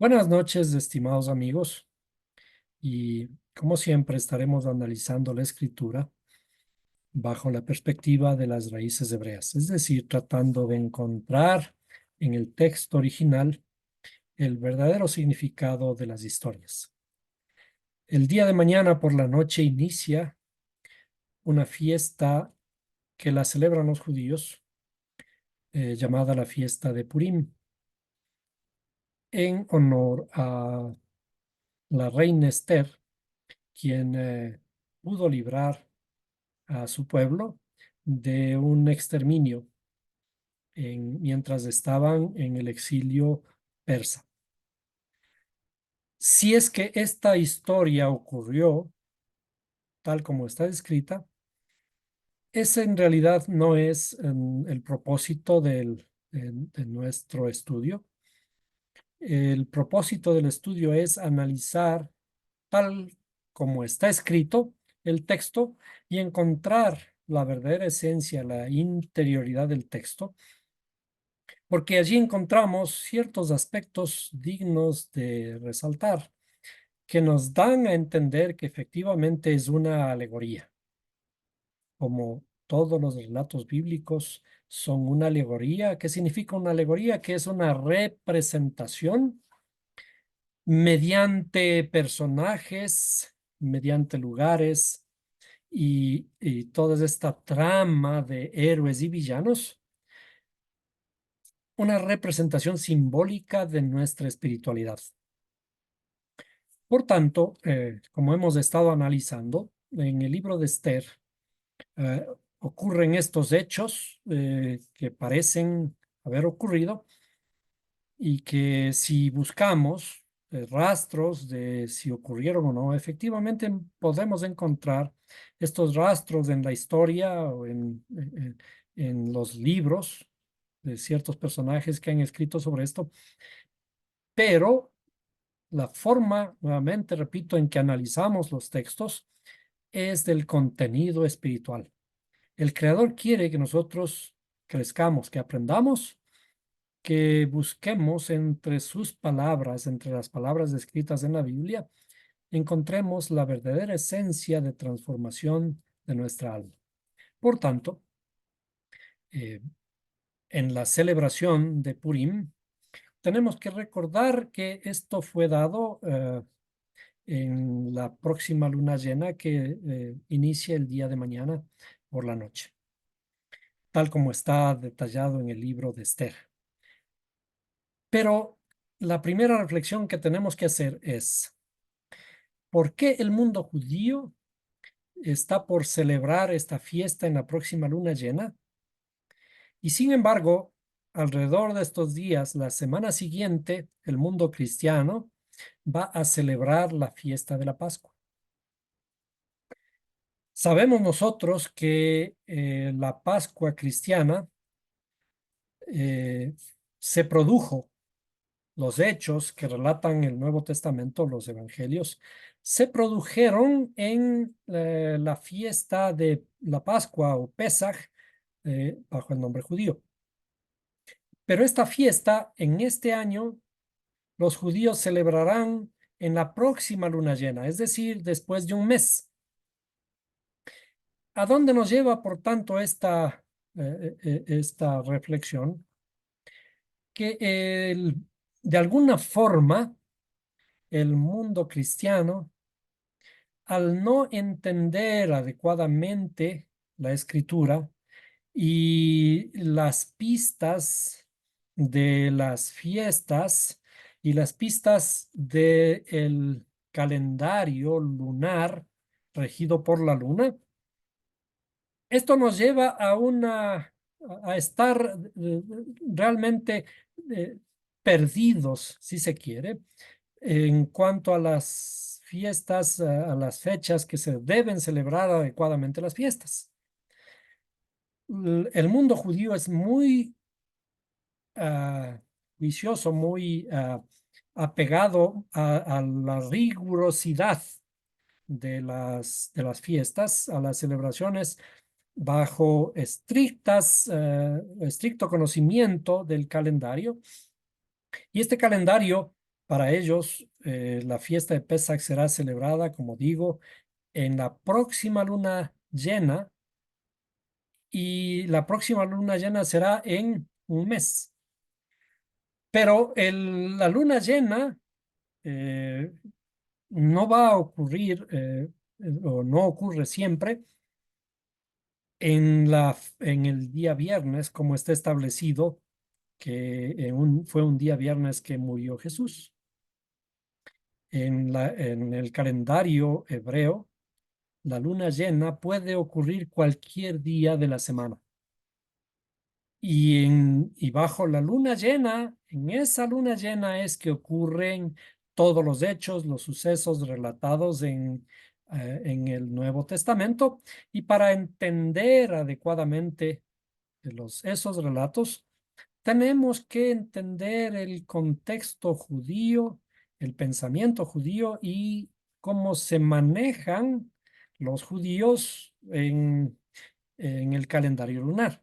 Buenas noches, estimados amigos, y como siempre estaremos analizando la escritura bajo la perspectiva de las raíces hebreas, es decir, tratando de encontrar en el texto original el verdadero significado de las historias. El día de mañana por la noche inicia una fiesta que la celebran los judíos, llamada la fiesta de Purim, en honor a la reina Esther, quien pudo librar a su pueblo de un exterminio mientras estaban en el exilio persa. Si es que esta historia ocurrió tal como está escrita, ese en realidad no es el propósito de nuestro estudio. El propósito del estudio es analizar tal como está escrito el texto y encontrar la verdadera esencia, la interioridad del texto, porque allí encontramos ciertos aspectos dignos de resaltar que nos dan a entender que efectivamente es una alegoría, como todos los relatos bíblicos son una alegoría. ¿Qué significa una alegoría? Que es una representación mediante personajes, mediante lugares y toda esta trama de héroes y villanos, una representación simbólica de nuestra espiritualidad. Por tanto, como hemos estado analizando, en el libro de Esther eh, ocurren estos hechos que parecen haber ocurrido y que si buscamos rastros de si ocurrieron o no, efectivamente podemos encontrar estos rastros en la historia o en los libros de ciertos personajes que han escrito sobre esto, pero la forma, nuevamente repito, en que analizamos los textos es del contenido espiritual. El Creador quiere que nosotros crezcamos, que aprendamos, que busquemos entre sus palabras, entre las palabras escritas en la Biblia, encontremos la verdadera esencia de transformación de nuestra alma. Por tanto, eh, en la celebración de Purim, tenemos que recordar que esto fue dado en la próxima luna llena que inicia el día de mañana por la noche, tal como está detallado en el libro de Esther. Pero la primera reflexión que tenemos que hacer es, ¿por qué el mundo judío está por celebrar esta fiesta en la próxima luna llena? Y sin embargo, alrededor de estos días, la semana siguiente, el mundo cristiano va a celebrar la fiesta de la Pascua. Sabemos nosotros que la Pascua cristiana eh, se produjo, los hechos que relatan el Nuevo Testamento, los evangelios, se produjeron en la fiesta de la Pascua o Pesaj, bajo el nombre judío. Pero esta fiesta, en este año, los judíos celebrarán en la próxima luna llena, es decir, después de un mes. ¿A dónde nos lleva, por tanto, esta reflexión? Que de alguna forma el mundo cristiano, al no entender adecuadamente la escritura y las pistas de las fiestas y las pistas del calendario lunar regido por la luna, esto nos lleva a estar realmente eh, perdidos, si se quiere, en cuanto a las fiestas, a las fechas que se deben celebrar adecuadamente las fiestas. El mundo judío es muy juicioso, muy apegado a la rigurosidad de las fiestas, a las celebraciones bajo estricto conocimiento del calendario. Y este calendario Para ellos, la fiesta de Pesach será celebrada, como digo, en la próxima luna llena, y la próxima luna llena será en un mes. Pero la luna llena eh, no va a ocurrir, o no ocurre siempre en el día viernes, como está establecido, que fue un día viernes que murió Jesús. En el calendario hebreo, la luna llena puede ocurrir cualquier día de la semana. Y bajo la luna llena, en esa luna llena es que ocurren todos los hechos, los sucesos relatados en el Nuevo Testamento. Y para entender adecuadamente esos relatos, tenemos que entender el contexto judío, el pensamiento judío y cómo se manejan los judíos en el calendario lunar.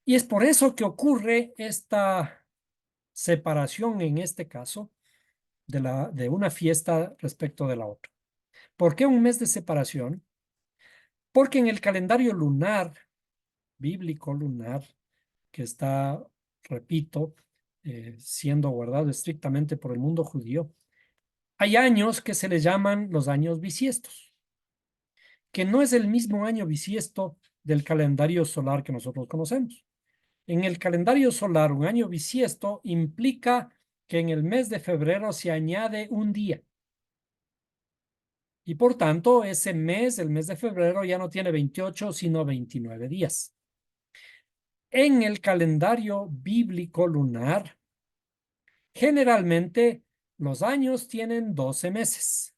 Y es por eso que ocurre esta separación en este caso de una fiesta respecto de la otra. ¿Por qué un mes de separación? Porque en el calendario lunar, bíblico lunar, que está, repito, siendo guardado estrictamente por el mundo judío, hay años que se le llaman los años bisiestos, que no es el mismo año bisiesto del calendario solar que nosotros conocemos. En el calendario solar, un año bisiesto implica que en el mes de febrero se añade un día. Y por tanto, ese mes, el mes de febrero, ya no tiene 28, sino 29 días. En el calendario bíblico lunar, generalmente los años tienen 12 meses,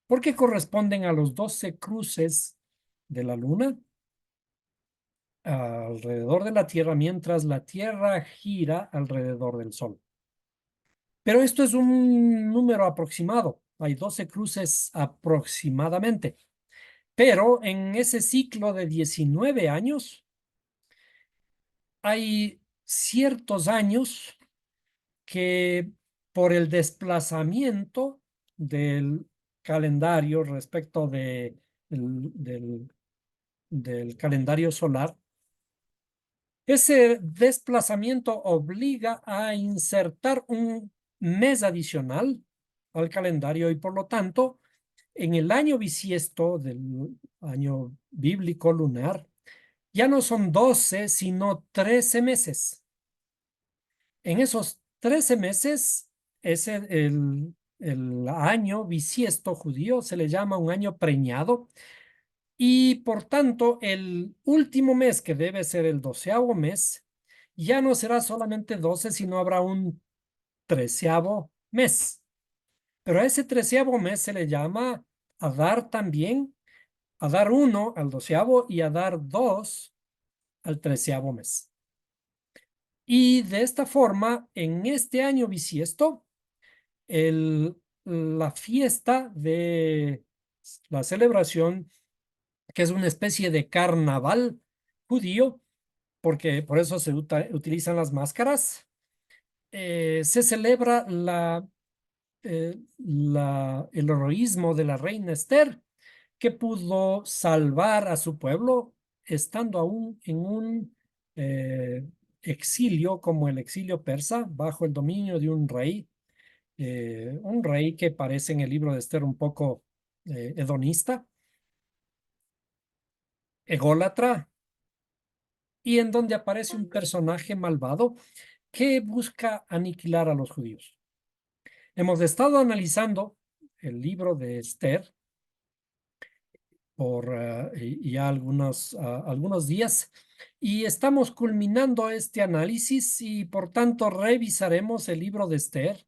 porque corresponden a los 12 cruces de la luna alrededor de la Tierra, mientras la Tierra gira alrededor del Sol. Pero esto es un número aproximado. Hay 12 cruces aproximadamente. Pero en ese ciclo de 19 años, hay ciertos años que por el desplazamiento del calendario respecto del calendario solar, ese desplazamiento obliga a insertar un mes adicional al calendario y por lo tanto, en el año bisiesto del año bíblico lunar, ya no son 12, sino 13 meses. En esos 13 meses, el año bisiesto judío se le llama un año preñado y por tanto el último mes, que debe ser el 12º mes, ya no será solamente 12, sino habrá un 13º mes. Pero a ese 13º mes se le llama Adar también, Adar 1 al 12º y Adar 2 al 13º mes. Y de esta forma, en este año bisiesto, la fiesta de la celebración, que es una especie de carnaval judío, porque por eso se utilizan las máscaras, se celebra el heroísmo de la reina Esther, que pudo salvar a su pueblo estando aún en eh, exilio como el exilio persa, bajo el dominio de un rey que parece en el libro de Esther un poco hedonista, ególatra, y en donde aparece un personaje malvado que busca aniquilar a los judíos. Hemos estado analizando el libro de Esther por ya algunos días y estamos culminando este análisis y por tanto revisaremos el libro de Esther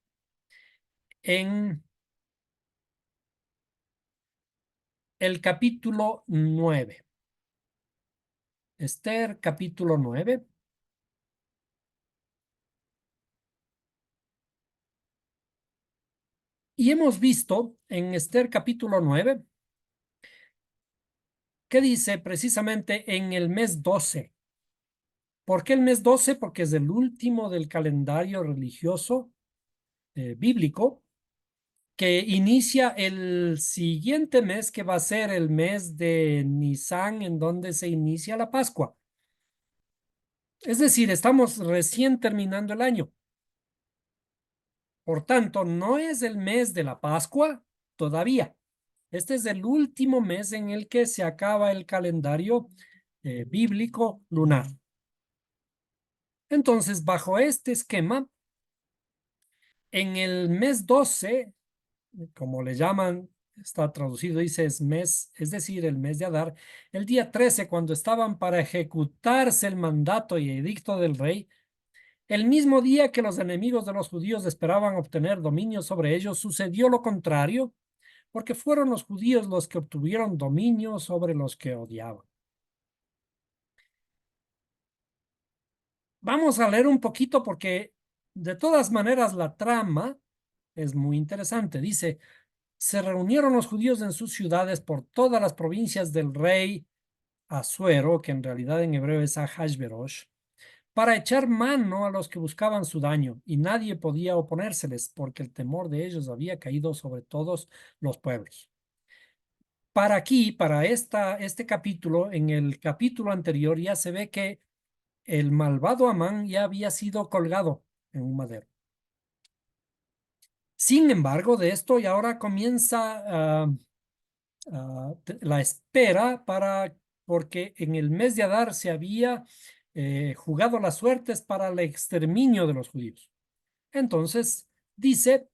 en el capítulo 9. Esther capítulo 9. Y hemos visto en Esther capítulo 9 que dice precisamente en el mes 12. ¿Por qué el mes 12? Porque es el último del calendario religioso bíblico que inicia el siguiente mes, que va a ser el mes de Nisan, en donde se inicia la Pascua. Es decir, estamos recién terminando el año. Por tanto, no es el mes de la Pascua todavía. Este es el último mes en el que se acaba el calendario bíblico lunar. Entonces, bajo este esquema, en el mes 12, como le llaman, está traducido, dice es mes, es decir, el mes de Adar, el día 13, cuando estaban para ejecutarse el mandato y edicto del rey, el mismo día que los enemigos de los judíos esperaban obtener dominio sobre ellos, sucedió lo contrario, porque fueron los judíos los que obtuvieron dominio sobre los que odiaban. Vamos a leer un poquito porque de todas maneras la trama es muy interesante. Dice, se reunieron los judíos en sus ciudades por todas las provincias del rey Asuero, que en realidad en hebreo es Ahasverosh, para echar mano a los que buscaban su daño, y nadie podía oponérseles, porque el temor de ellos había caído sobre todos los pueblos. Para aquí, para este capítulo, en el capítulo anterior ya se ve que el malvado Amán ya había sido colgado en un madero. Sin embargo, de esto y ahora comienza la espera porque en el mes de Adar se había jugado las suertes para el exterminio de los judíos. Entonces, dice,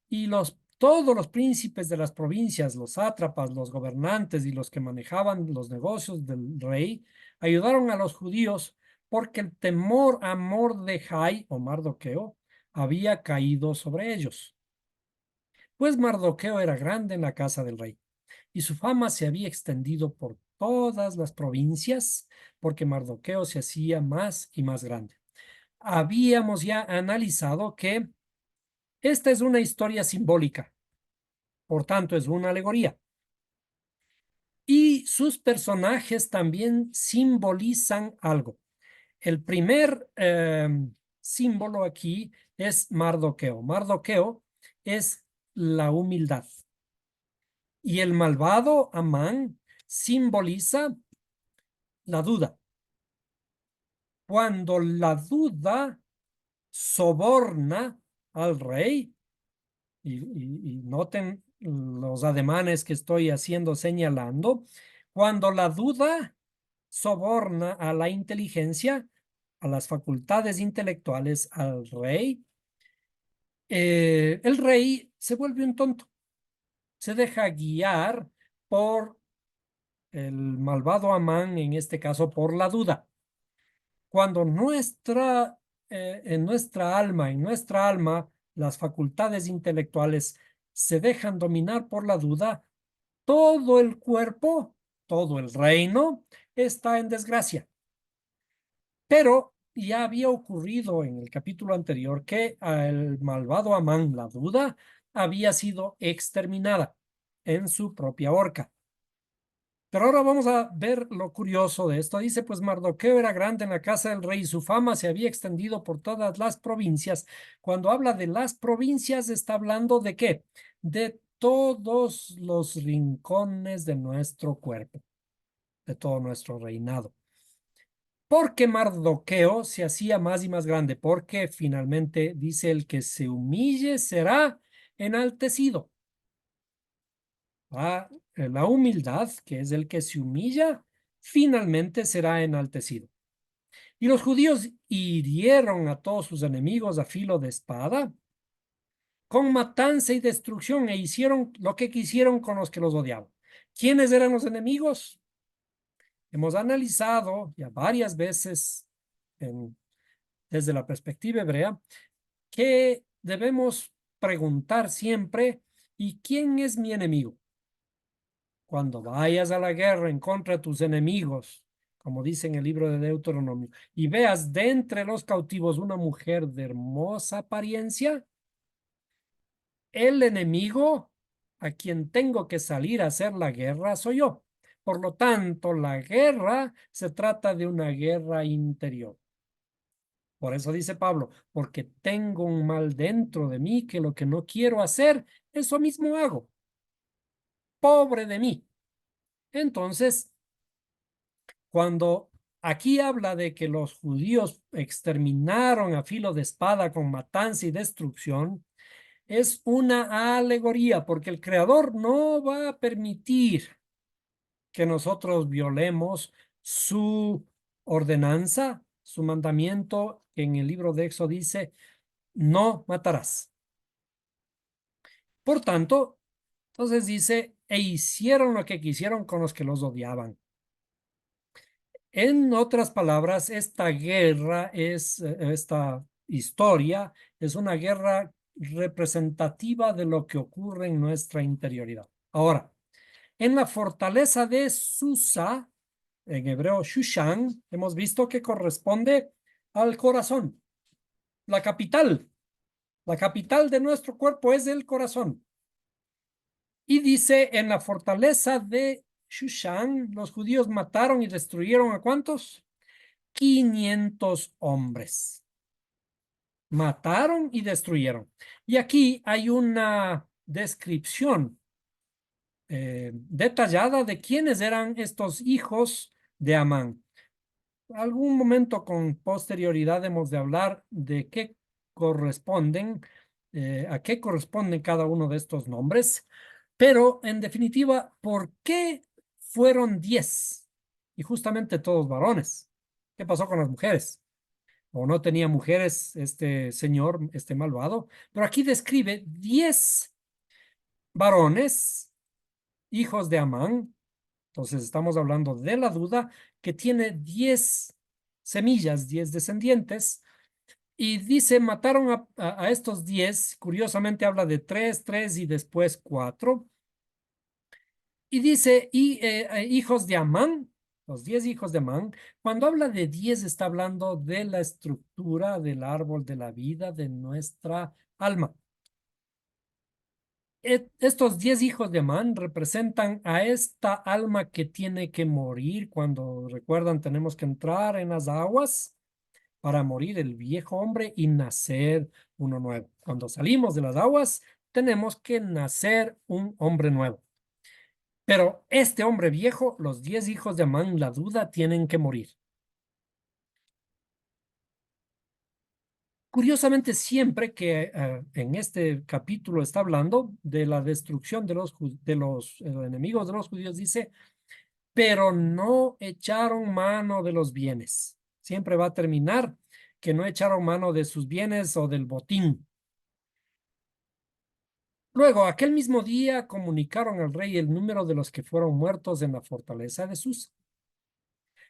y todos los príncipes de las provincias, los sátrapas, los gobernantes y los que manejaban los negocios del rey, ayudaron a los judíos porque el temor a Mordejai o Mardoqueo había caído sobre ellos. Pues Mardoqueo era grande en la casa del rey y su fama se había extendido por todas las provincias porque Mardoqueo se hacía más y más grande. Habíamos ya analizado que esta es una historia simbólica, por tanto es una alegoría. Y sus personajes también simbolizan algo. El primer símbolo aquí es Mardoqueo. Mardoqueo es la humildad. Y el malvado Amán simboliza la duda. Cuando la duda soborna al rey, y noten los ademanes que estoy haciendo señalando, cuando la duda soborna a la inteligencia, a las facultades intelectuales, al rey, el rey se vuelve un tonto, se deja guiar por el malvado Amán, en este caso por la duda. Cuando en nuestra alma, las facultades intelectuales se dejan dominar por la duda, todo el cuerpo, todo el reino está en desgracia. Pero ya había ocurrido en el capítulo anterior que el malvado Amán, la duda, había sido exterminada en su propia horca. Pero ahora vamos a ver lo curioso de esto. Dice, pues Mardoqueo era grande en la casa del rey y su fama se había extendido por todas las provincias. Cuando habla de las provincias, está hablando de qué? De todos los rincones de nuestro cuerpo, de todo nuestro reinado. Porque Mardoqueo se hacía más y más grande, porque finalmente dice el que se humille será enaltecido. La humildad, que es el que se humilla, finalmente será enaltecido. Y los judíos hirieron a todos sus enemigos a filo de espada, con matanza y destrucción, e hicieron lo que quisieron con los que los odiaban. ¿Quiénes eran los enemigos? Hemos analizado ya varias veces desde la perspectiva hebrea que debemos preguntar siempre, ¿y quién es mi enemigo? Cuando vayas a la guerra en contra de tus enemigos, como dice en el libro de Deuteronomio, y veas de entre los cautivos una mujer de hermosa apariencia, el enemigo a quien tengo que salir a hacer la guerra soy yo. Por lo tanto, la guerra se trata de una guerra interior. Por eso dice Pablo, porque tengo un mal dentro de mí que lo que no quiero hacer, eso mismo hago. Pobre de mí. Entonces, cuando aquí habla de que los judíos exterminaron a filo de espada con matanza y destrucción, es una alegoría, porque el Creador no va a permitir que nosotros violemos su ordenanza, su mandamiento, que en el libro de Éxodo dice, no matarás. Por tanto, entonces dice, e hicieron lo que quisieron con los que los odiaban. En otras palabras, esta guerra esta historia es una guerra representativa de lo que ocurre en nuestra interioridad. Ahora, en la fortaleza de Susa, en hebreo Shushan, hemos visto que corresponde al corazón, la capital. La capital de nuestro cuerpo es el corazón. Y dice, en la fortaleza de Shushan, los judíos mataron y destruyeron ¿a cuántos? 500 hombres. Mataron y destruyeron. Y aquí hay una descripción detallada de quiénes eran estos hijos de Amán. Algún momento con posterioridad hemos de hablar de qué corresponden, a qué corresponden cada uno de estos nombres, pero en definitiva, ¿por qué fueron 10? Y justamente todos varones. ¿Qué pasó con las mujeres? O no tenía mujeres este señor, este malvado, pero aquí describe 10 varones, hijos de Amán. Entonces estamos hablando de la duda que tiene 10 semillas, 10 descendientes, y dice, mataron a estos 10, curiosamente habla de 3, 3 y después 4, y dice, hijos de Amán, los 10 hijos de Amán, cuando habla de 10 está hablando de la estructura del árbol de la vida de nuestra alma. Estos 10 hijos de Amán representan a esta alma que tiene que morir. Cuando recuerdan, tenemos que entrar en las aguas para morir el viejo hombre y nacer uno nuevo. Cuando salimos de las aguas, tenemos que nacer un hombre nuevo. Pero este hombre viejo, los 10 hijos de Amán, la duda, tienen que morir. Curiosamente, siempre que en este capítulo está hablando de la destrucción de los enemigos de los judíos, dice, pero no echaron mano de los bienes. Siempre va a terminar que no echaron mano de sus bienes o del botín. Luego, aquel mismo día comunicaron al rey el número de los que fueron muertos en la fortaleza de Susa.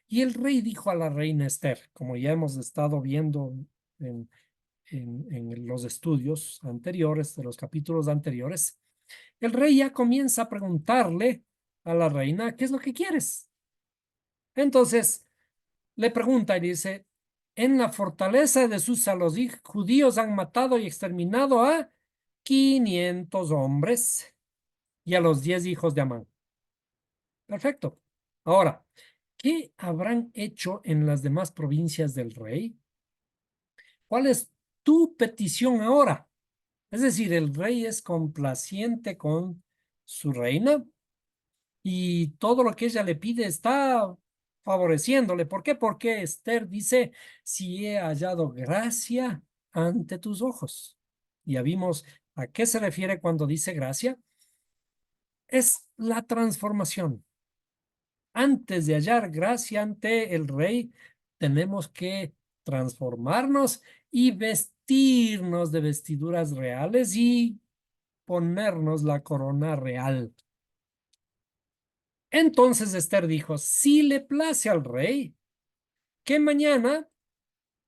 Y el rey dijo a la reina Esther, como ya hemos estado viendo en, en los estudios anteriores, de los capítulos anteriores, el rey ya comienza a preguntarle a la reina, ¿qué es lo que quieres? Entonces, le pregunta y dice, en la fortaleza de Susa los judíos han matado y exterminado a 500 hombres y a los 10 hijos de Amán. Perfecto. Ahora, ¿qué habrán hecho en las demás provincias del rey? ¿Cuál es tu petición ahora? Es decir, el rey es complaciente con su reina y todo lo que ella le pide está favoreciéndole. ¿Por qué? Porque Esther dice, si he hallado gracia ante tus ojos. Ya vimos a qué se refiere cuando dice gracia. Es la transformación. Antes de hallar gracia ante el rey, tenemos que transformarnos y vestirnos de vestiduras reales y ponernos la corona real. Entonces Esther dijo, si le place al rey, que mañana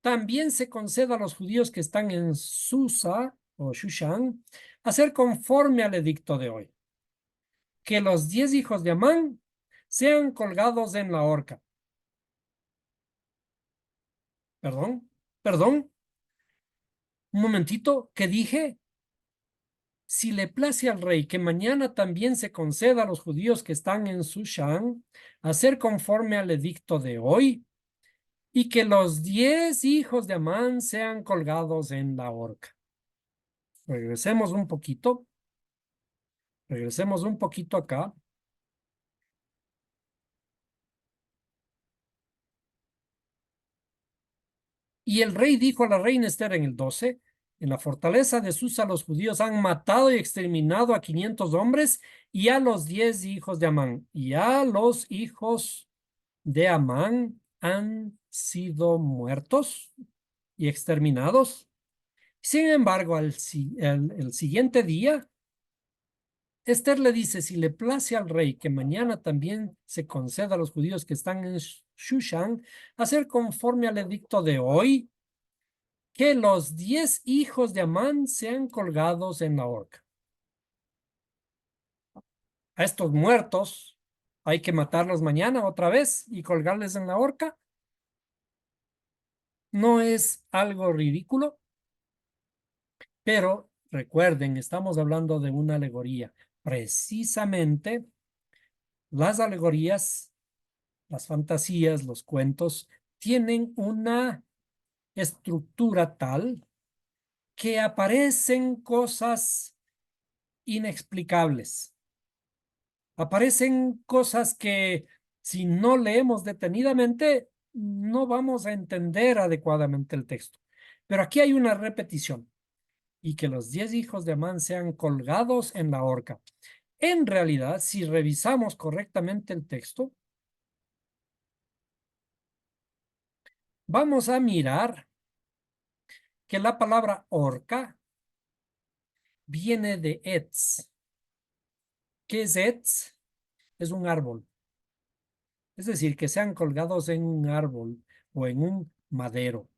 también se conceda a los judíos que están en Susa o Shushan hacer conforme al edicto de hoy, que los 10 hijos de Amán sean colgados en la horca. Perdón, perdón, un momentito, ¿qué dije? Si le place al rey que mañana también se conceda a los judíos que están en Sushan hacer conforme al edicto de hoy, y que los 10 hijos de Amán sean colgados en la horca. Regresemos un poquito. Regresemos un poquito acá. Y el rey dijo a la reina Esther en el 12, en la fortaleza de Susa los judíos han matado y exterminado a 500 hombres y a los 10 hijos de Amán. Y a los hijos de Amán han sido muertos y exterminados. Sin embargo, el siguiente día, Esther le dice, si le place al rey que mañana también se conceda a los judíos que están en Shushan, hacer conforme al edicto de hoy, que los 10 hijos de Amán sean colgados en la horca. A estos muertos hay que matarlos mañana otra vez y colgarles en la horca. No es algo ridículo, pero recuerden, estamos hablando de una alegoría. Precisamente las alegorías, las fantasías, los cuentos, tienen una estructura tal que aparecen cosas inexplicables. Aparecen cosas que si no leemos detenidamente, no vamos a entender adecuadamente el texto. Pero aquí hay una repetición y que los 10 hijos de Amán sean colgados en la horca. En realidad, si revisamos correctamente el texto, vamos a mirar que la palabra horca viene de etz. ¿Qué es etz? Es un árbol. Es decir, que sean colgados en un árbol o en un madero.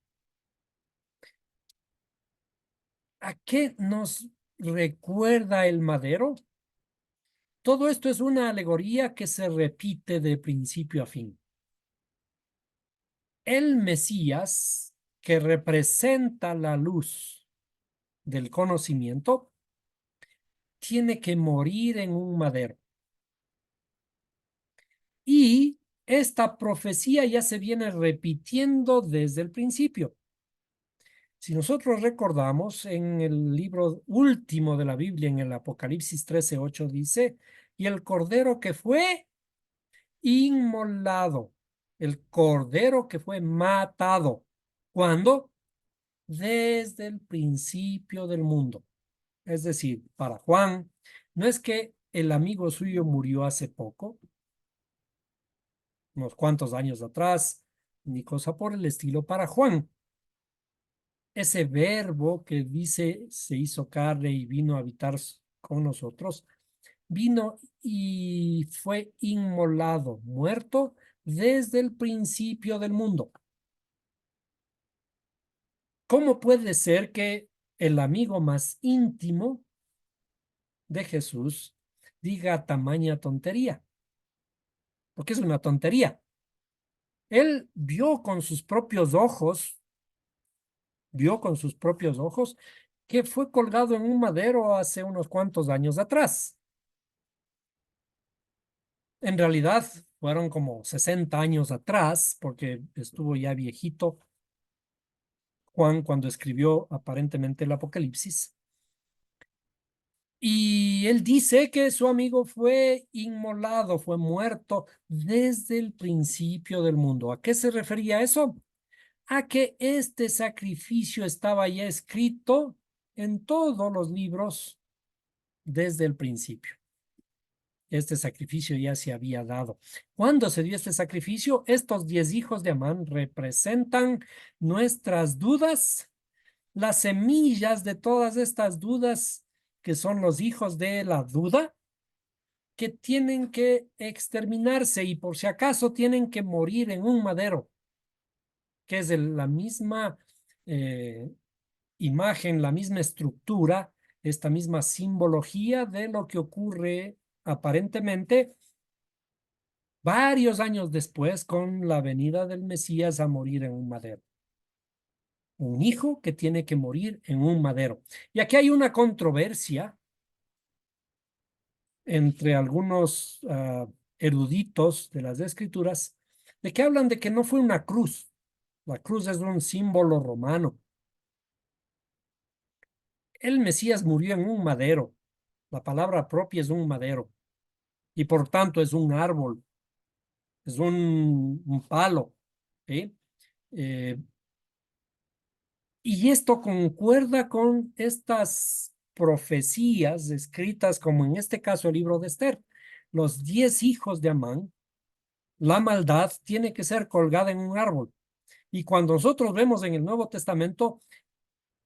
¿A qué nos recuerda el madero? Todo esto es una alegoría que se repite de principio a fin. El Mesías, que representa la luz del conocimiento, tiene que morir en un madero. Y esta profecía ya se viene repitiendo desde el principio. Si nosotros recordamos, en el libro último de la Biblia, en el Apocalipsis 13:8 dice, y el cordero que fue inmolado, el cordero que fue matado. ¿Cuándo? Desde el principio del mundo. Es decir, para Juan, no es que el amigo suyo murió hace poco, unos cuantos años atrás, ni cosa por el estilo. Para Juan, ese verbo que dice se hizo carne y vino a habitar con nosotros, vino y fue inmolado, muerto desde el principio del mundo. ¿Cómo puede ser que el amigo más íntimo de Jesús diga tamaña tontería? Porque es una tontería. Él vio con sus propios ojos que fue colgado en un madero hace unos cuantos años atrás. En realidad fueron como 60 años atrás, porque estuvo ya viejito Juan cuando escribió aparentemente el Apocalipsis. Y él dice que su amigo fue inmolado, fue muerto desde el principio del mundo. ¿A qué se refería eso? A que este sacrificio estaba ya escrito en todos los libros desde el principio. Este sacrificio ya se había dado. ¿Cuándo se dio este sacrificio? Estos 10 hijos de Amán representan nuestras dudas, las semillas de todas estas dudas que son los hijos de la duda, que tienen que exterminarse y por si acaso tienen que morir en un madero, que es la misma eh, imagen, la misma estructura, esta misma simbología de lo que ocurre aparentemente varios años después con la venida del Mesías a morir en un madero. Un hijo que tiene que morir en un madero. Y aquí hay una controversia entre algunos eruditos de las escrituras de que hablan de que no fue una cruz. La cruz es un símbolo romano. El Mesías murió en un madero. La palabra propia es un madero y por tanto es un árbol, es un palo. ¿Sí? Eh, y esto concuerda con estas profecías escritas, como en este caso el libro de Esther. Los 10 hijos de Amán, la maldad tiene que ser colgada en un árbol. Y cuando nosotros vemos en el Nuevo Testamento,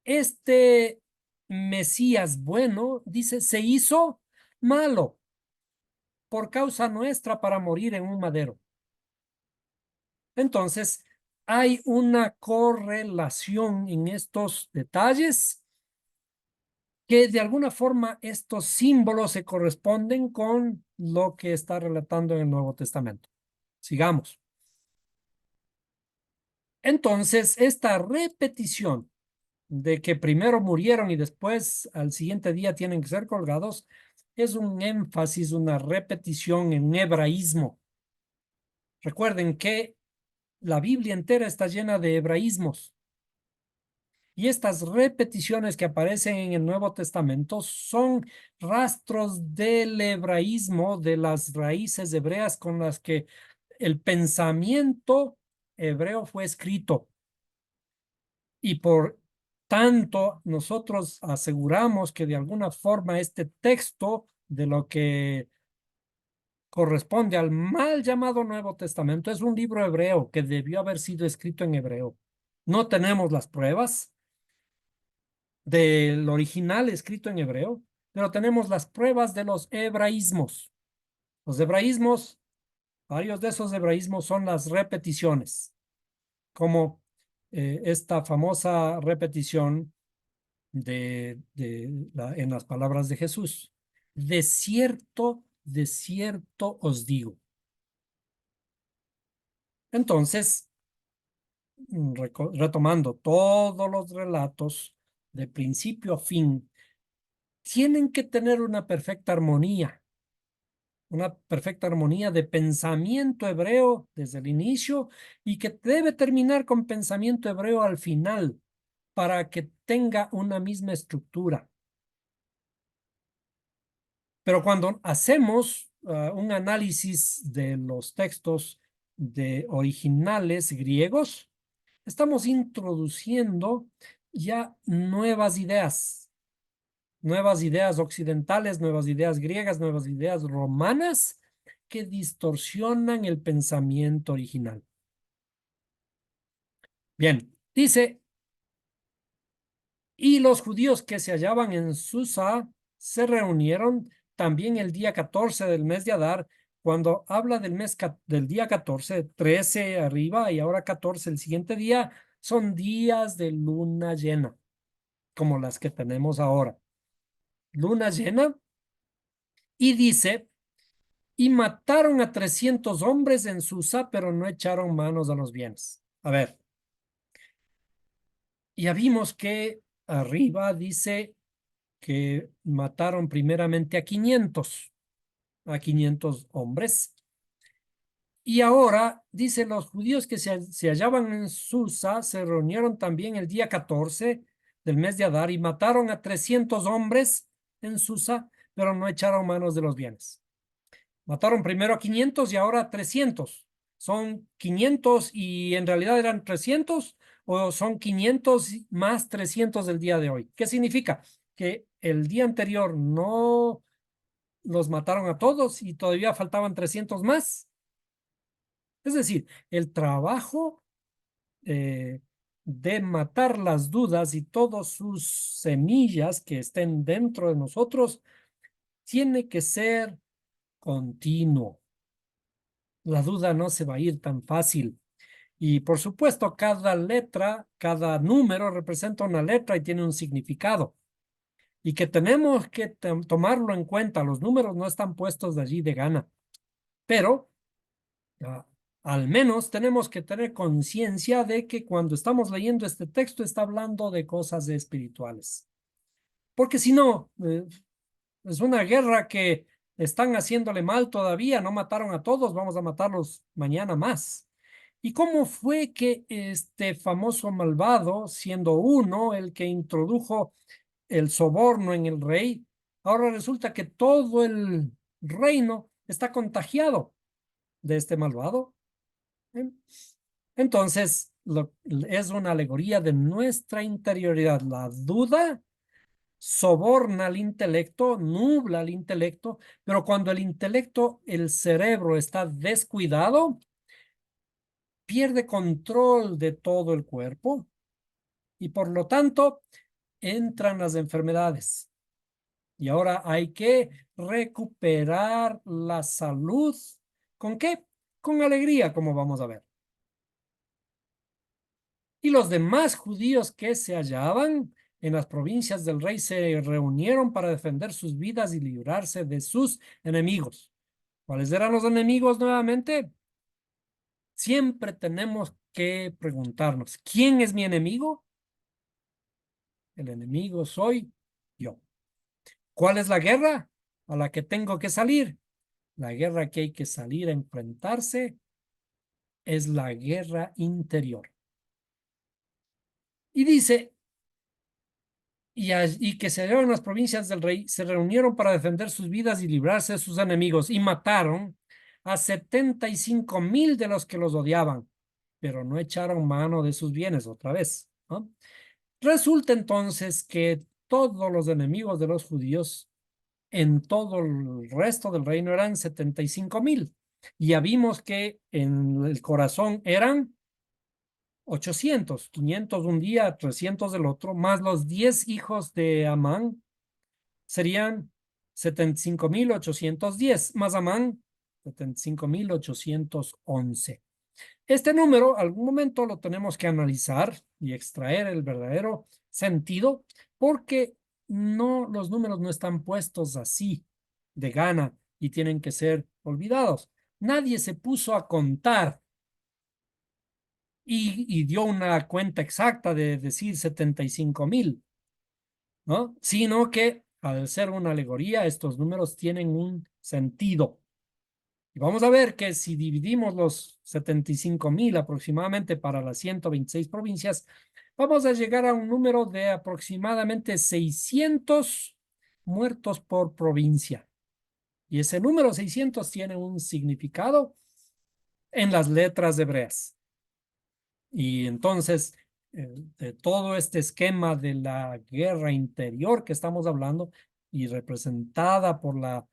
este Mesías bueno, dice, se hizo malo por causa nuestra para morir en un madero. Entonces, hay una correlación en estos detalles que de alguna forma estos símbolos se corresponden con lo que está relatando en el Nuevo Testamento. Sigamos. Entonces, esta repetición de que primero murieron y después al siguiente día tienen que ser colgados, es un énfasis, una repetición en hebraísmo. Recuerden que la Biblia entera está llena de hebraísmos. Y estas repeticiones que aparecen en el Nuevo Testamento son rastros del hebraísmo, de las raíces hebreas con las que el pensamiento hebreo fue escrito. Y por tanto, nosotros aseguramos que de alguna forma este texto de lo que corresponde al mal llamado Nuevo Testamento es un libro hebreo que debió haber sido escrito en hebreo. No tenemos las pruebas del original escrito en hebreo, pero tenemos las pruebas de los hebraísmos. Los hebraísmos, varios de esos hebraísmos son las repeticiones, como esta famosa repetición en las palabras de Jesús. De cierto os digo. Entonces, retomando todos los relatos de principio a fin, tienen que tener una perfecta armonía de pensamiento hebreo desde el inicio y que debe terminar con pensamiento hebreo al final para que tenga una misma estructura. Pero cuando hacemos un análisis de los textos de originales griegos, estamos introduciendo ya nuevas ideas occidentales, nuevas ideas griegas, nuevas ideas romanas que distorsionan el pensamiento original. Bien, dice, y los judíos que se hallaban en Susa se reunieron también el día 14 del mes de Adar. Cuando habla del día 14, 13 arriba y ahora 14 el siguiente día, son días de luna llena, como las que tenemos ahora. Luna llena, y dice, y mataron a 300 hombres en Susa, pero no echaron manos a los bienes. A ver, ya vimos que arriba dice que mataron primeramente a 500 hombres. Y ahora dice, los judíos que se hallaban en Susa se reunieron también el día 14 del mes de Adar y mataron a 300 hombres en Susa, pero no echaron manos de los bienes. Mataron primero a 500 y ahora a 300. ¿Son 500 y en realidad eran 300 o son 500 más 300 del día de hoy? ¿Qué significa? Que el día anterior no los mataron a todos y todavía faltaban 300 más. Es decir, el trabajo eh, de matar las dudas y todas sus semillas que estén dentro de nosotros tiene que ser continuo. La duda no se va a ir tan fácil. Y por supuesto, cada letra, cada número representa una letra y tiene un significado. Y que tenemos que tomarlo en cuenta. Los números no están puestos de allí de gana. Pero al menos tenemos que tener conciencia de que cuando estamos leyendo este texto está hablando de cosas espirituales. Porque si no, es una guerra que están haciéndole mal todavía, no mataron a todos, vamos a matarlos mañana más. ¿Y cómo fue que este famoso malvado, siendo uno el que introdujo el soborno en el rey, ahora resulta que todo el reino está contagiado de este malvado? ¿Eh? Entonces, es una alegoría de nuestra interioridad. La duda soborna al intelecto, nubla al intelecto, pero cuando el intelecto, el cerebro está descuidado, pierde control de todo el cuerpo y por lo tanto entran las enfermedades. Y ahora hay que recuperar la salud. ¿Con qué? Con alegría, como vamos a ver. Y los demás judíos que se hallaban en las provincias del rey se reunieron para defender sus vidas y librarse de sus enemigos. ¿Cuáles eran los enemigos nuevamente? Siempre tenemos que preguntarnos, ¿quién es mi enemigo? El enemigo soy yo. ¿Cuál es la guerra a la que tengo que salir? La guerra que hay que salir a enfrentarse es la guerra interior. Y dice, y que se hallaban en las provincias del rey, se reunieron para defender sus vidas y librarse de sus enemigos, y mataron a 75,000 de los que los odiaban, pero no echaron mano de sus bienes otra vez, ¿no? Resulta entonces que todos los enemigos de los judíos en todo el resto del reino eran 75,000. Ya vimos que en el corazón eran 800, 500 un día, 300 del otro, más los 10 hijos de Amán serían 75,810, más Amán 75,811. Este número, algún momento lo tenemos que analizar y extraer el verdadero sentido, porque no, los números no están puestos así de gana y tienen que ser olvidados. Nadie se puso a contar y dio una cuenta exacta de decir 75,000, ¿no? Sino que al ser una alegoría, estos números tienen un sentido. Y vamos a ver que si dividimos los 75,000 aproximadamente para las 126 provincias, vamos a llegar a un número de aproximadamente 600 muertos por provincia. Y ese número 600 tiene un significado en las letras hebreas. Y entonces, de todo este esquema de la guerra interior que estamos hablando y representada por la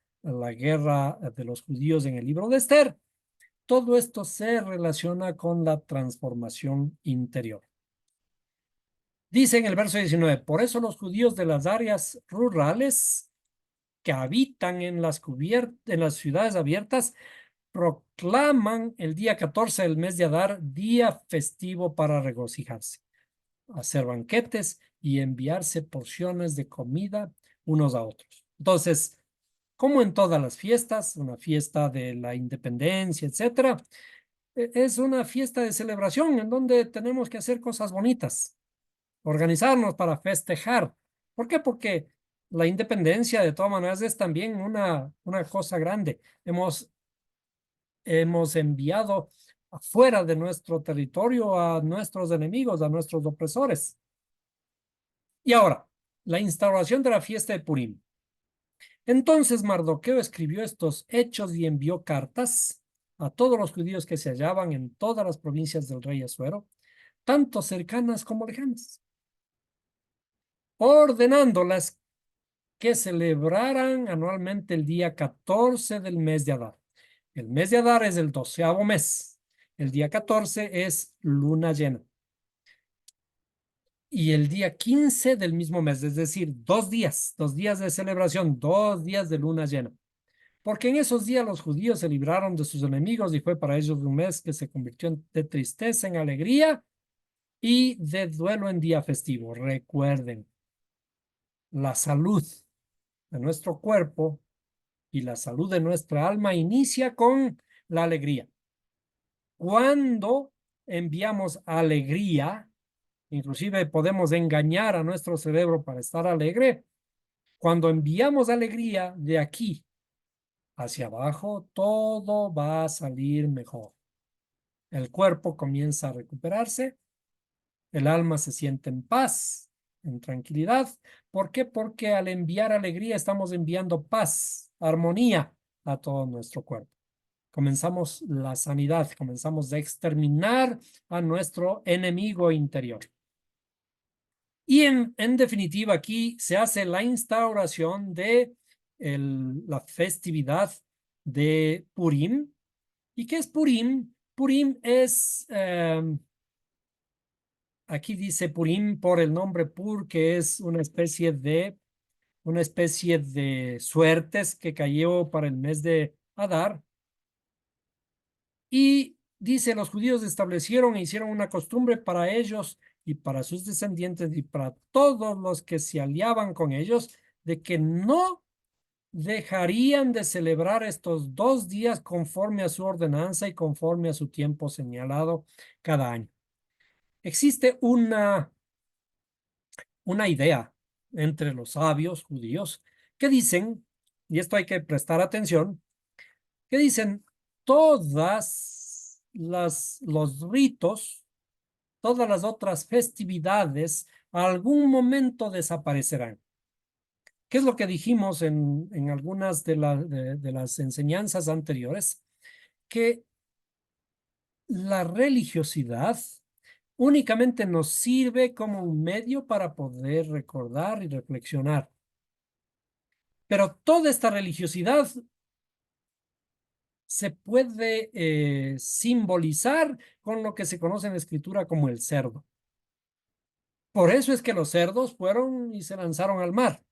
guerra de los judíos en el libro de Esther, todo esto se relaciona con la transformación interior. Dice en el verso 19, por eso los judíos de las áreas rurales que habitan en las ciudades abiertas proclaman el día 14 del mes de Adar día festivo para regocijarse, hacer banquetes y enviarse porciones de comida unos a otros. Entonces, como en todas las fiestas, una fiesta de la independencia, etcétera, es una fiesta de celebración en donde tenemos que hacer cosas bonitas, organizarnos para festejar. ¿Por qué? Porque la independencia de todas maneras es también una cosa grande. Hemos enviado afuera de nuestro territorio a nuestros enemigos, a nuestros opresores. Y ahora, la instauración de la fiesta de Purim. Entonces Mardoqueo escribió estos hechos y envió cartas a todos los judíos que se hallaban en todas las provincias del rey Asuero, tanto cercanas como lejanas, ordenándolas que celebraran anualmente el día 14 del mes de Adar. El mes de Adar es el 12º mes. El día 14 es luna llena. Y el día 15 del mismo mes, es decir, 2 días de celebración, 2 días de luna llena. Porque en esos días los judíos se libraron de sus enemigos y fue para ellos un mes que se convirtió de tristeza en alegría y de duelo en día festivo. Recuerden, la salud de nuestro cuerpo y la salud de nuestra alma inicia con la alegría. Cuando enviamos alegría, inclusive podemos engañar a nuestro cerebro para estar alegre. Cuando enviamos alegría de aquí hacia abajo, todo va a salir mejor. el cuerpo comienza a recuperarse, el alma se siente en paz, en tranquilidad. ¿Por qué? Porque al enviar alegría estamos enviando paz, armonía a todo nuestro cuerpo. Comenzamos la sanidad, comenzamos a exterminar a nuestro enemigo interior. Y en definitiva, aquí se hace la instauración de la festividad de Purim. ¿Y qué es Purim? Purim es, aquí dice Purim por el nombre Pur, que es una especie de suertes que cayó para el mes de Adar. Y dice, los judíos establecieron e hicieron una costumbre para ellos y para sus descendientes y para todos los que se aliaban con ellos, de que no dejarían de celebrar estos 2 días conforme a su ordenanza y conforme a su tiempo señalado cada año. Existe una idea entre los sabios judíos que dicen, y esto hay que prestar atención, que dicen los ritos, todas las otras festividades, a algún momento desaparecerán. ¿Qué es lo que dijimos en algunas de las enseñanzas anteriores? Que la religiosidad únicamente nos sirve como un medio para poder recordar y reflexionar. Pero toda esta religiosidad se puede simbolizar con lo que se conoce en la escritura como el cerdo. Por eso es que los cerdos fueron y se lanzaron al mar.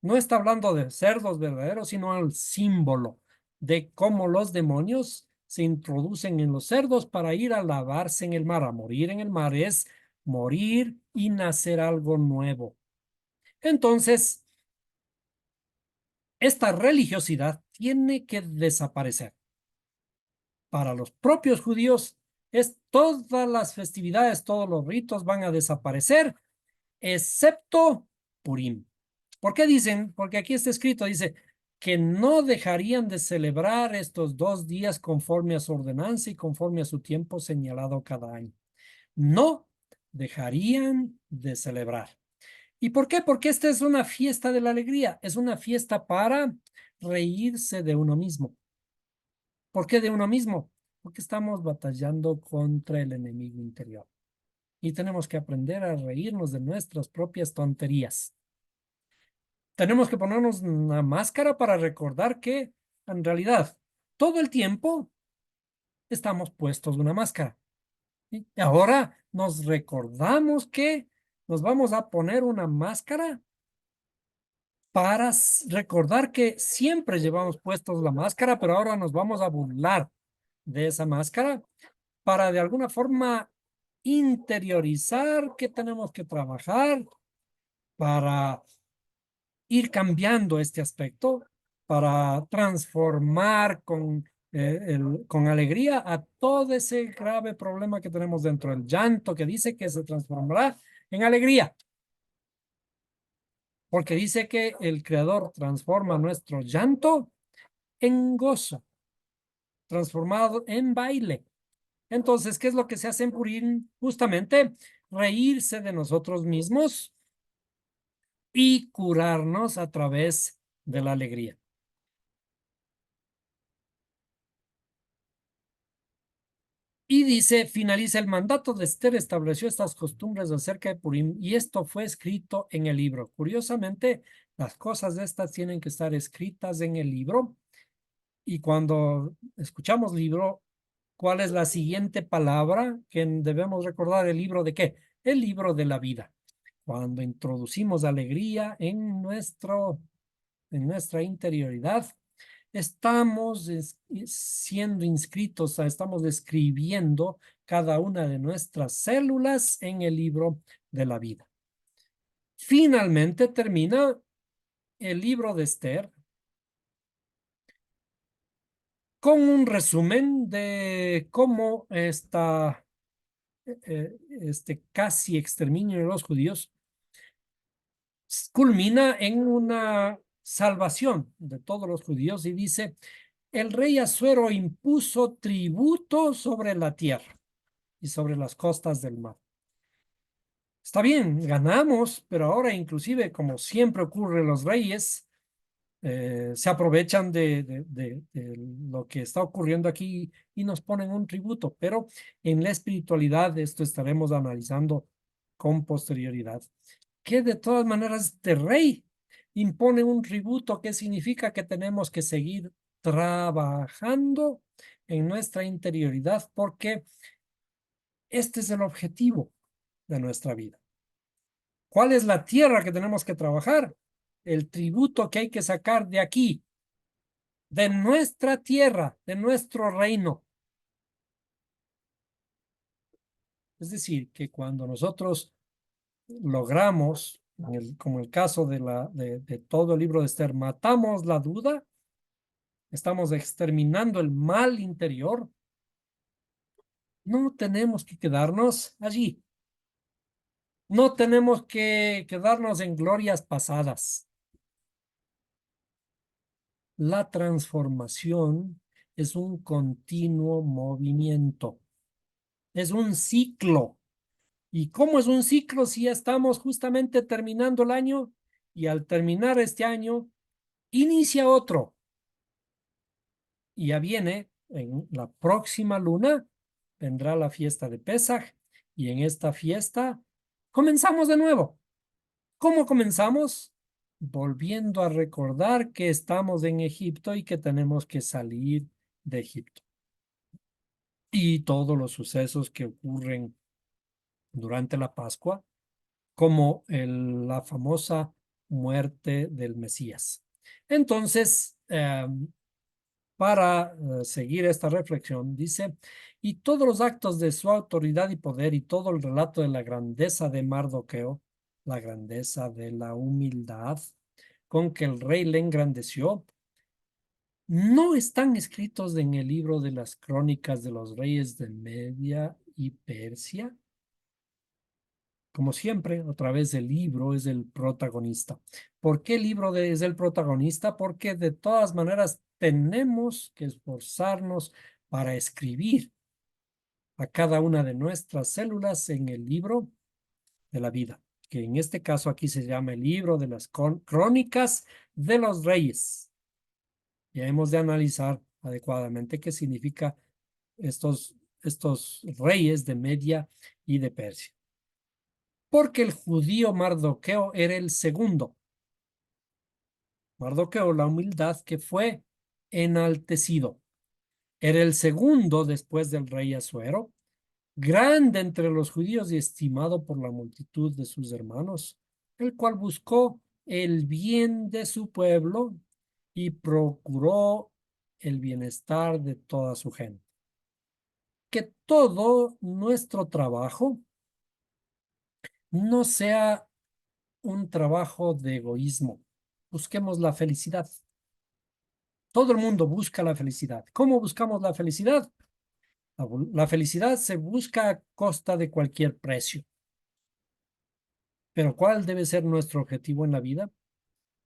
No está hablando de cerdos verdaderos, sino al símbolo de cómo los demonios se introducen en los cerdos para ir a lavarse en el mar. A morir en el mar es morir y nacer algo nuevo. Entonces, esta religiosidad tiene que desaparecer. Para los propios judíos, todas las festividades, todos los ritos van a desaparecer, excepto Purim. ¿Por qué dicen? Porque aquí está escrito, dice que no dejarían de celebrar estos 2 días conforme a su ordenanza y conforme a su tiempo señalado cada año. No dejarían de celebrar. ¿Y por qué? Porque esta es una fiesta de la alegría, es una fiesta para reírse de uno mismo. ¿Por qué de uno mismo? Porque estamos batallando contra el enemigo interior. Y tenemos que aprender a reírnos de nuestras propias tonterías. Tenemos que ponernos una máscara para recordar que, en realidad, todo el tiempo estamos puestos una máscara. Y ahora nos recordamos que nos vamos a poner una máscara para recordar que siempre llevamos puestos la máscara, pero ahora nos vamos a burlar de esa máscara para de alguna forma interiorizar que tenemos que trabajar para ir cambiando este aspecto, para transformar con alegría a todo ese grave problema que tenemos dentro del llanto, que dice que se transformará en alegría, porque dice que el Creador transforma nuestro llanto en gozo, transformado en baile. Entonces, ¿qué es lo que se hace en Purim? Justamente reírse de nosotros mismos y curarnos a través de la alegría. Y dice, finaliza el mandato de Esther, estableció estas costumbres acerca de Purim y esto fue escrito en el libro. Curiosamente, las cosas de estas tienen que estar escritas en el libro y cuando escuchamos libro, ¿cuál es la siguiente palabra que debemos recordar? ¿El libro de qué? El libro de la vida. Cuando introducimos alegría en nuestra interioridad, estamos siendo inscritos, estamos escribiendo cada una de nuestras células en el libro de la vida. Finalmente termina el libro de Esther con un resumen de cómo este casi exterminio de los judíos culmina en una salvación de todos los judíos y dice el rey Asuero impuso tributo sobre la tierra y sobre las costas del mar. Está bien, ganamos, pero ahora inclusive, como siempre ocurre, los reyes se aprovechan de lo que está ocurriendo aquí y nos ponen un tributo, pero en la espiritualidad esto estaremos analizando con posterioridad, que de todas maneras este rey impone un tributo que significa que tenemos que seguir trabajando en nuestra interioridad porque este es el objetivo de nuestra vida. ¿Cuál es la tierra que tenemos que trabajar? El tributo que hay que sacar de aquí, de nuestra tierra, de nuestro reino. Es decir, que cuando nosotros logramos, como el caso de todo el libro de Esther, matamos la duda, estamos exterminando el mal interior, no tenemos que quedarnos allí. No tenemos que quedarnos en glorias pasadas. La transformación es un continuo movimiento, es un ciclo. ¿Y cómo es un ciclo si ya estamos justamente terminando el año y al terminar este año inicia otro? Y ya viene en la próxima luna, vendrá la fiesta de Pesaj y en esta fiesta comenzamos de nuevo. ¿Cómo comenzamos? Volviendo a recordar que estamos en Egipto y que tenemos que salir de Egipto. Y todos los sucesos que ocurren durante la Pascua, como la famosa muerte del Mesías. Entonces, para seguir esta reflexión, dice, y todos los actos de su autoridad y poder y todo el relato de la grandeza de Mardoqueo, la grandeza de la humildad con que el rey le engrandeció, no están escritos en el libro de las crónicas de los reyes de Media y Persia. Como siempre, otra vez el libro es el protagonista. ¿Por qué el libro es el protagonista? Porque de todas maneras tenemos que esforzarnos para escribir a cada una de nuestras células en el libro de la vida, que en este caso aquí se llama el libro de las crónicas de los reyes. Ya hemos de analizar adecuadamente qué significa estos reyes de Media y de Persia. Porque el judío Mardoqueo era el segundo. Mardoqueo, la humildad que fue enaltecido. Era el segundo después del rey Asuero, grande entre los judíos y estimado por la multitud de sus hermanos, el cual buscó el bien de su pueblo y procuró el bienestar de toda su gente. Que todo nuestro trabajo no sea un trabajo de egoísmo. Busquemos la felicidad. Todo el mundo busca la felicidad. ¿Cómo buscamos la felicidad? La felicidad se busca a costa de cualquier precio. Pero ¿cuál debe ser nuestro objetivo en la vida?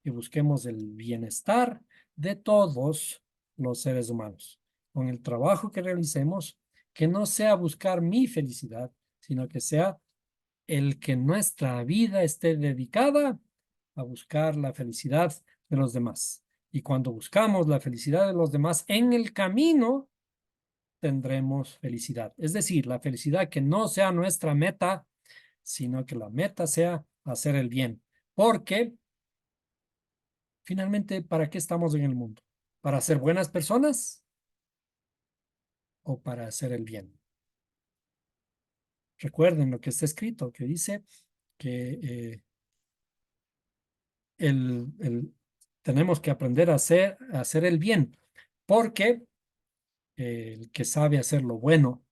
Que busquemos el bienestar de todos los seres humanos. Con el trabajo que realicemos, que no sea buscar mi felicidad, sino que sea el que nuestra vida esté dedicada a buscar la felicidad de los demás. Y cuando buscamos la felicidad de los demás en el camino, tendremos felicidad. Es decir, la felicidad que no sea nuestra meta, sino que la meta sea hacer el bien. Porque finalmente, ¿para qué estamos en el mundo? ¿Para ser buenas personas o para hacer el bien? Recuerden lo que está escrito, que dice que tenemos que aprender a hacer el bien, porque el que sabe hacer lo bueno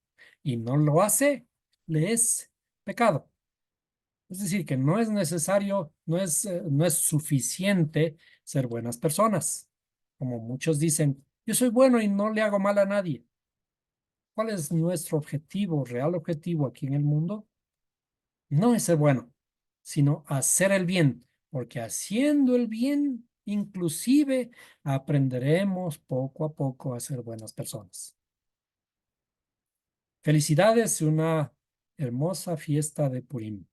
y no lo hace, le es pecado. Es decir, que no es necesario, no es suficiente ser buenas personas. Como muchos dicen, yo soy bueno y no le hago mal a nadie. ¿Cuál es nuestro objetivo, real objetivo aquí en el mundo? No es ser bueno, sino hacer el bien, porque haciendo el bien Inclusive aprenderemos poco a poco a ser buenas personas. Felicidades y una hermosa fiesta de Purim.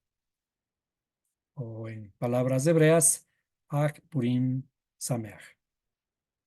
O en palabras hebreas, Ag Purim Sameach.